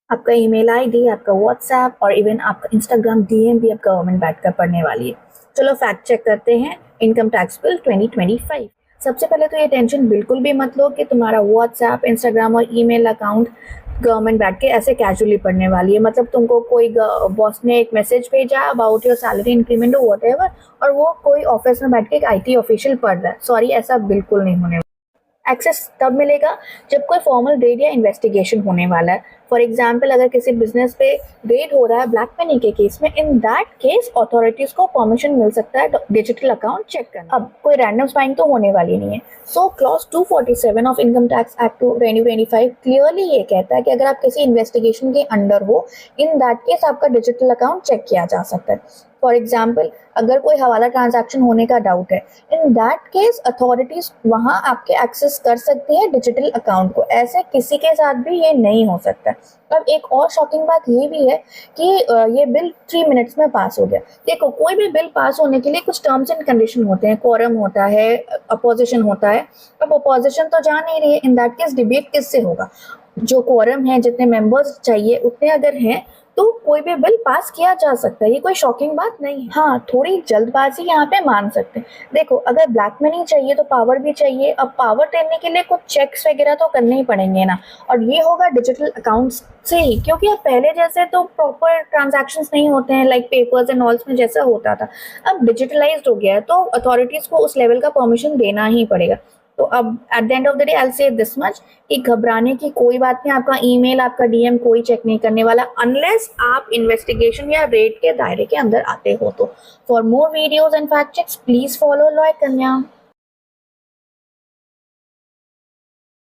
आपका email ID, आपका WhatsApp और इवन आपका इंस्टाग्राम डीएम भी अब गवर्नमेंट बैठकर पढ़ने वाली है। चलो फैक्ट चेक करते हैं इनकम टैक्स बिल 2025। सबसे पहले तो ये टेंशन बिल्कुल भी मत लो कि तुम्हारा व्हाट्सएप, इंस्टाग्राम और ईमेल अकाउंट गवर्नमेंट बैठ के ऐसे कैजुअली पढ़ने वाली है। मतलब तुमको कोई बॉस ने एक मैसेज भेजा अबाउट योर सैलरी इंक्रीमेंट और व्हाटएवर, और वो कोई ऑफिस में बैठ के एक आईटी ऑफिशियल पढ़ रहा है। सॉरी, ऐसा बिल्कुल नहीं होने। एक्सेस तब मिलेगा जब कोई फॉर्मल रेड या इन्वेस्टिगेशन होने वाला है। फॉर एग्जाम्पल, अगर किसी बिजनेस पे रेड हो रहा है ब्लैक मनी के केस में, इन दैट केस अथॉरिटीज को परमिशन मिल सकता है डिजिटल अकाउंट चेक करना। अब कोई रैंडम स्पाइंग तो होने वाली नहीं है। So clause 247 of income tax act 2025 clearly ये कहता है कि अगर आप किसी इन्वेस्टिगेशन के अंडर हो, इन दैट केस आपका डिजिटल अकाउंट चेक किया जा सकता है। फॉर एग्जाम्पल, अगर कोई हवाला ट्रांजैक्शन होने का डाउट है, इन दैट केस अथॉरिटीज वहां आपके एक्सेस कर सकती है डिजिटल अकाउंट को। ऐसे किसी के साथ भी ये नहीं हो सकता। अब एक और शॉकिंग बात ये भी है कि ये बिल 3 मिनट्स में पास हो गया। देखो, कोई भी बिल पास होने के लिए कुछ टर्म्स एंड कंडीशन होते हैं, क्वोरम होता है, अपोजिशन होता है। अब अपोजिशन तो जा नहीं रही है, इन दैट केस डिबेट किससे होगा? जो क्वोरम है, जितने मेंबर्स चाहिए उतने अगर हैं तो कोई भी बिल पास किया जा सकता है। ये कोई शॉकिंग बात नहीं है। हाँ, थोड़ी जल्दबाजी यहाँ पे मान सकते हैं। देखो, अगर ब्लैक मनी चाहिए तो पावर भी चाहिए। अब पावर देने के लिए कुछ चेक्स वगैरह तो करने ही पड़ेंगे ना, और ये होगा डिजिटल अकाउंट्स से ही, क्योंकि अब पहले जैसे तो प्रॉपर ट्रांजैक्शंस नहीं होते हैं लाइक पेपर्स एंड ऑल्स में जैसा होता था। अब डिजिटलाइज्ड हो गया है तो अथॉरिटीज को उस लेवल का परमिशन देना ही पड़ेगा। तो अब at the end of the day I से दिस मच कि घबराने की कोई बात नहीं। आपका ईमेल, आपका डीएम कोई चेक नहीं करने वाला अनलेस आप इन्वेस्टिगेशन या रेड के दायरे के अंदर आते हो तो। For more videos and fact checks please follow लॉय कन्या।